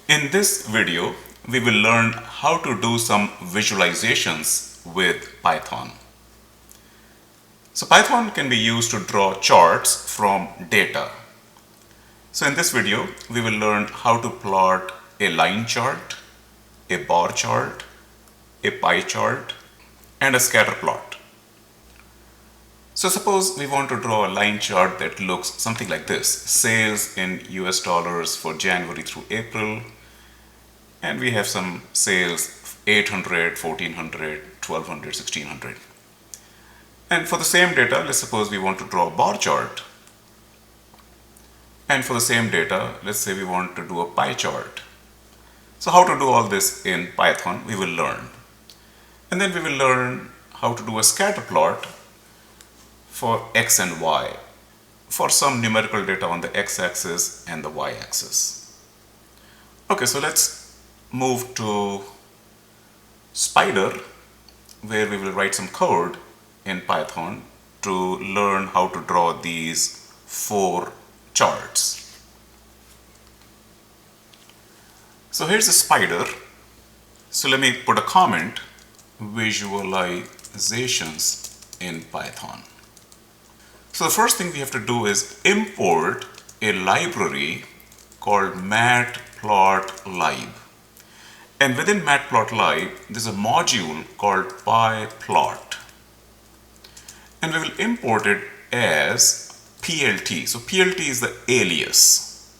In this video, we will learn how to do some visualizations with Python. So Python can be used to draw charts from data. So in this video, we will learn how to plot a line chart, a bar chart, a pie chart, and a scatter plot. So suppose we want to draw a line chart that looks something like this: sales in US dollars for January through April, and we have some sales 800, 1400, 1200, 1600. And for the same data, let's suppose we want to draw a bar chart. And for the same data, let's say we want to do a pie chart. So how to do all this in Python, we will learn. And then we will learn how to do a scatter plot for X and Y, for some numerical data on the X-axis and the Y-axis. Okay, so let's move to Spider, where we will write some code in Python to learn how to draw these 4 charts. So here's a spider. So let me put a comment: visualizations in Python. So the first thing we have to do is import a library called matplotlib. And within matplotlib, there's a module called pyplot. And we will import it as plt. So plt is the alias.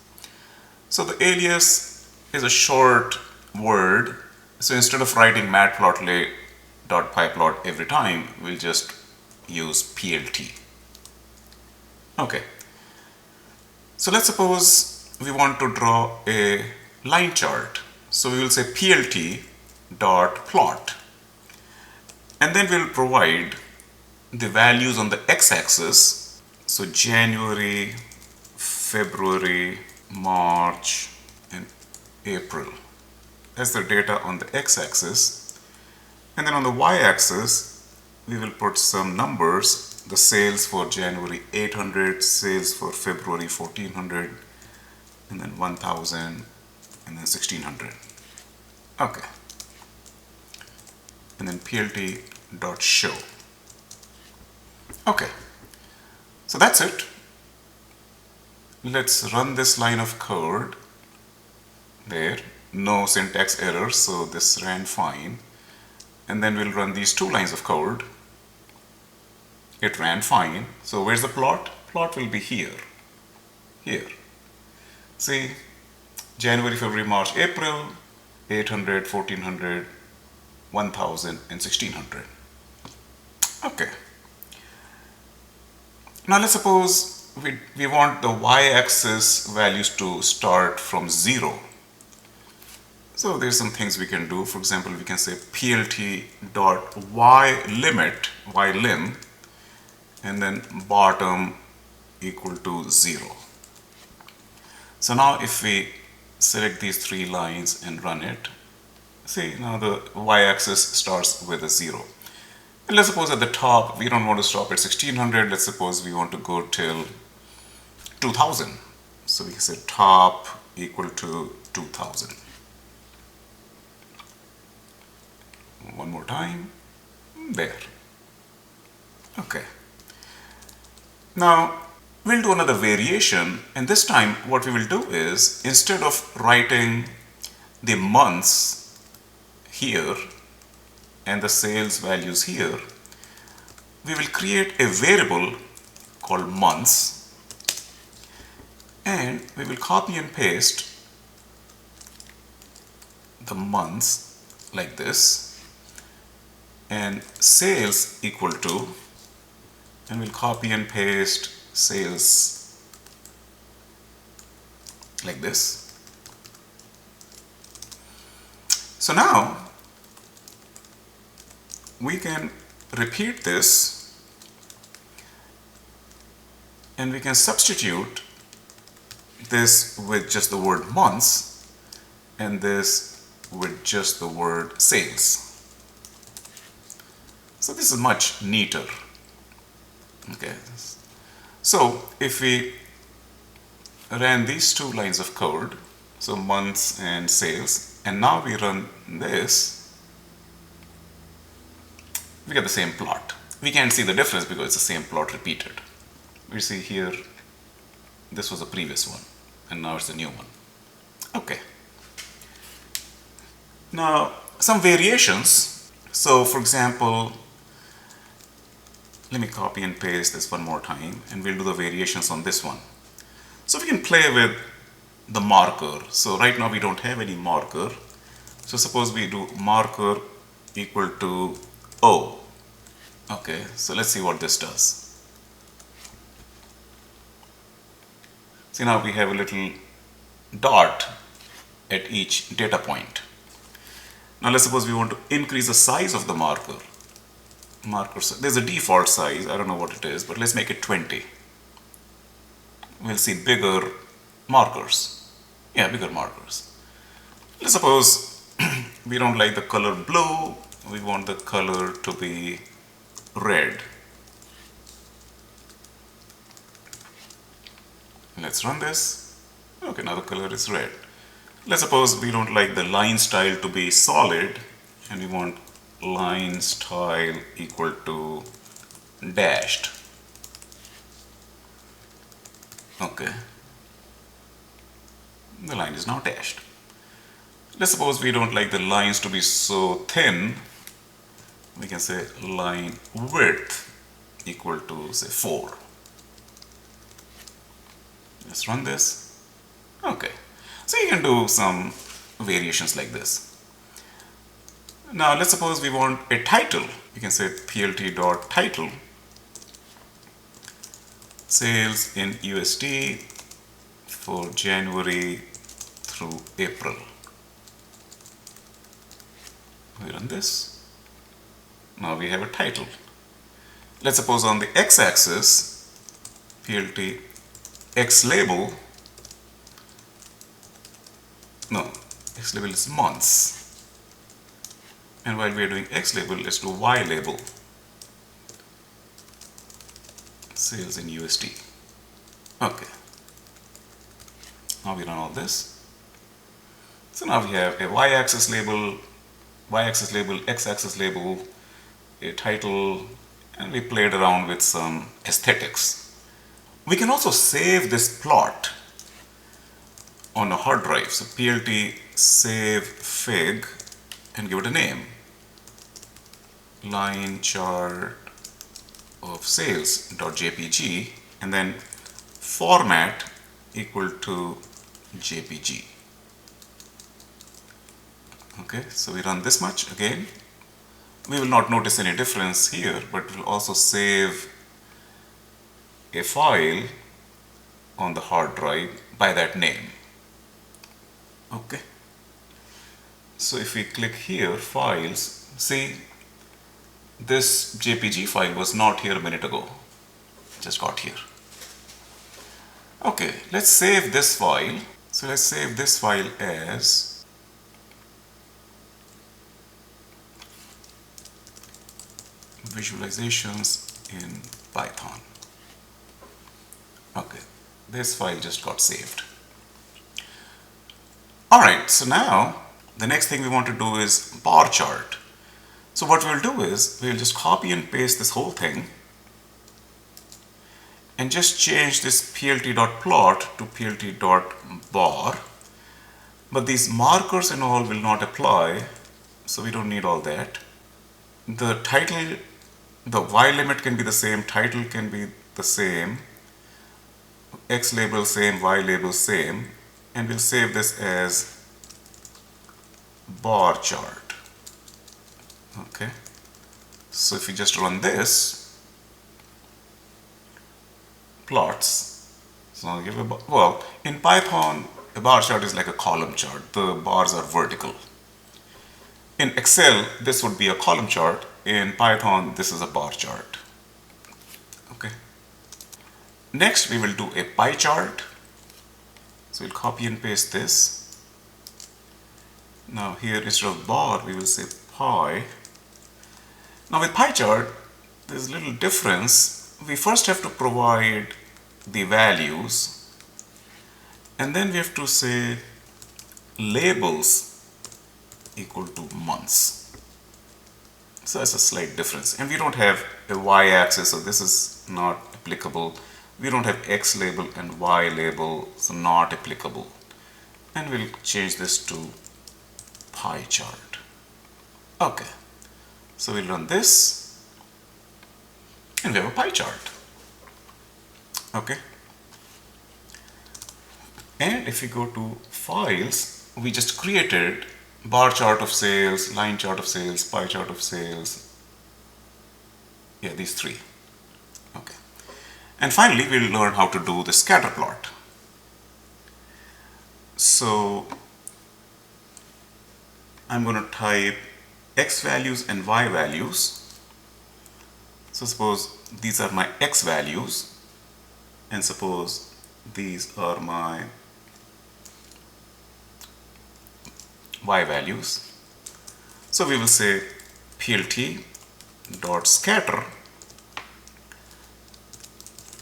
So the alias is a short word. So instead of writing matplotlib.pyplot every time, we'll just use plt. Okay. So let's suppose we want to draw a line chart. So we will say plt.plot. And then we'll provide the values on the x-axis. So January, February, March, and April. That's the data on the x-axis. And then on the y-axis, we will put some numbers: the sales for January 800, sales for February 1400, and then 1000, and then 1600. Okay. And then plt.show. Okay. So that's it. Let's run this line of code. There. No syntax errors, so this ran fine. And then we'll run these 2 lines of code. It ran fine. So where's the plot? Plot will be here. Here. See, January, February, March, April, 800, 1400, 1000, and 1600. Okay. Now let's suppose we want the y-axis values to start from 0. So there's some things we can do. For example, we can say plt.ylimit, ylim, and then bottom equal to 0. So now if we select these 3 lines and run it, see, now the y-axis starts with a 0. And let's suppose at the top we don't want to stop at 1600. Let's suppose we want to go till 2000. So we can say top equal to 2000. One more time. There. Okay. Now we'll do another variation, and this time what we will do is, instead of writing the months here and the sales values here, we will create a variable called months, and we will copy and paste the months like this, and sales equal to, and we'll copy and paste sales like this. So now we can repeat this, and we can substitute this with just the word months and this with just the word sales. So this is much neater. Okay. So if we ran these 2 lines of code, So months and sales. And now we run this, we get the same plot. We can't see the difference because it's the same plot repeated. We see here, this was the previous one, and now it's the new one. Okay. Now, some variations. So, for example, let me copy and paste this one more time, and we'll do the variations on this one. So we can play with the marker. So right now we don't have any marker. So suppose we do marker equal to O. Okay, so let's see what this does. See, now we have a little dot at each data point. Now let's suppose we want to increase the size of the marker. There's a default size, I don't know what it is, but let's make it 20. We'll see bigger markers. Yeah, bigger markers. Let's suppose we don't like the color blue, we want the color to be red. Let's run this. Okay, now the color is red. Let's suppose we don't like the line style to be solid and we want line style equal to dashed. Okay. The line is now dashed. Let's suppose we don't like the lines to be so thin. We can say line width equal to say 4. Let's run this. Okay. So you can do some variations like this. Now let's suppose we want a title. We can say plt.title sales in USD for January through April. We run this. Now we have a title. Let's suppose on the x-axis, plt x label, no, x label is months. And while we are doing x label, let's do y label, sales in USD. Okay. Now we run all this. So now we have a y-axis label, x-axis label, a title, and we played around with some aesthetics. We can also save this plot on a hard drive. So plt save fig and give it a name. Line chart of sales.jpg and then format equal to JPG. Okay, so we run this much again. We will not notice any difference here, but we'll also save a file on the hard drive by that name. Okay. So if we click here, files, see this JPG file was not here a minute ago, just got here. Okay, let's save this file. So let's save this file as visualizations in Python. Okay, this file just got saved. Alright, so now the next thing we want to do is bar chart. So what we'll do is we'll just copy and paste this whole thing and just change this plt.plot to plt.bar, but these markers and all will not apply, so we don't need all that. The title, the y limit can be the same, title can be the same, x label same, y label same, and we'll save this as bar chart. Okay, so if we just run this, plots, so I'll give a well, in Python a bar chart is like a column chart. The bars are vertical. In Excel this would be a column chart. In Python this is a bar chart. Okay, next we will do a pie chart. So we'll copy and paste this. Now here instead of bar we will say pie. Now with pie chart there's a little difference. We first have to provide the values and then we have to say labels equal to months. So that's a slight difference. And we don't have a y-axis, so this is not applicable. We don't have x label and y label, so not applicable. And we'll change this to pie chart. Okay, so we'll run this and we have a pie chart. Okay, and if we go to files, we just created bar chart of sales, line chart of sales, pie chart of sales. Yeah, these three. Okay, and finally we'll learn how to do the scatter plot. So I'm going to type x values and y values. So suppose these are my x values and suppose these are my y values. So we will say plt dot scatter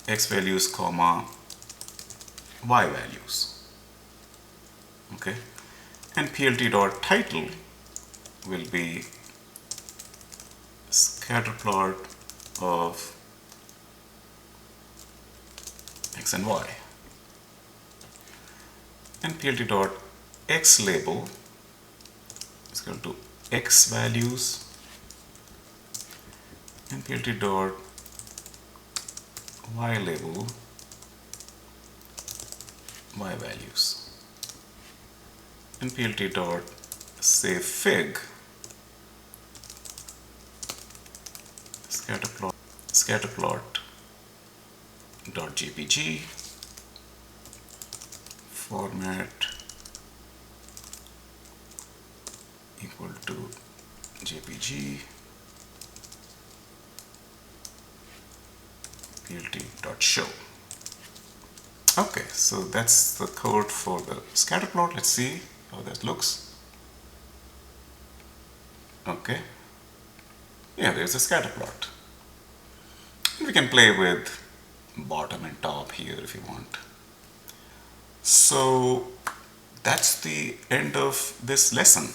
x values comma y values. Okay, and plt dot title will be scatter plot of x and y, and plt dot x label is equal to x values, and plt dot y label y values, and plt dot say fig scatterplot dot jpg format equal to jpg plt.show. Okay, so that's the code for the scatter plot. Let's see how that looks. Okay, yeah, there's a scatter plot. We can play with bottom and top here if you want. So that's the end of this lesson.